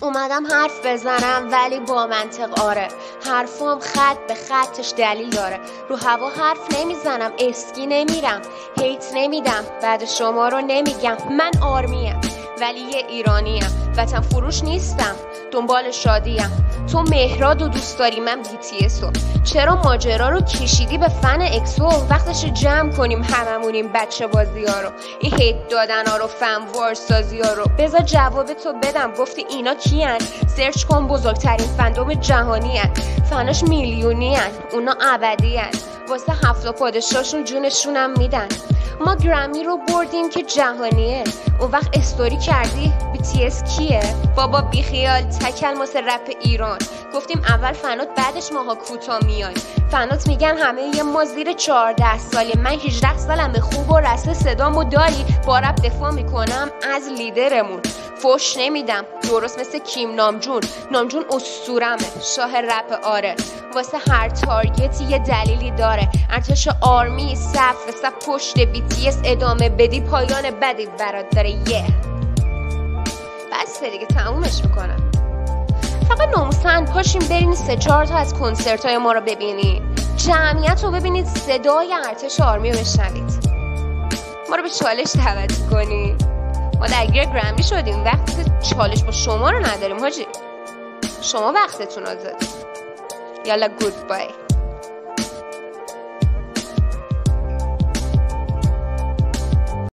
اومدم حرف بزنم ولی با منطق آره، حرفام خط به خطش دلیل داره. رو هوا حرف نمیزنم، اسکی نمیرم، هیت نمیدم، بعد شما رو نمیگم. من آرمیم ولی یه ایرانیم، وطن فروش نیستم، دنبال شادیم. تو مهراد و دوست داری، من BTS رو. چرا ماجرا رو کشیدی به فن اکسو؟ وقتش جمع کنیم هممونیم بچه بازی ها رو، این هیت دادن ها رو، فن وار سازی ها رو. بذار جواب تو بدم، گفتی اینا کیان؟ سرچ کن، بزرگترین فندوم جهانی هن، فناش میلیونی هن، اونا ابدی هن، واسه 7 پادشاشون جونشونم میدن. ما گرمی رو بردیم که جهانیه، اون وقت استوری کردی BTS کیه؟ بابا بیخیال، تکل واسه رپ ایران. گفتیم اول فنات بعدش ماها کوتا میایم. فنات میگن همه یه ما زیر 14 ساله، من 18 سالمه، خوب و رسه صدامو داری. با رپ دفاع میکنم از لیدرمون، فوش نمیدم درست مثل کیم نامجون اسطورمه، شاه رپ آره. واسه هر تارگتی یه دلیلی داره، ارتش آرمی صف پشت BTS ادامه بدی پایان بدی برات داره. بس دیگه تمومش میکنم. فقط ناموسن پاشیم برین 3-4 تا از کنسرت های ما رو ببینید، جمعیت رو ببینید، صدای ارتش آرمی رو بشنوید، ما رو به چالش دعوت کنید. ما درگیر گرمی شدیم، وقت چالش با شما رو نداریم حاجی، شما وقتتون آزاده. یالا گود بای.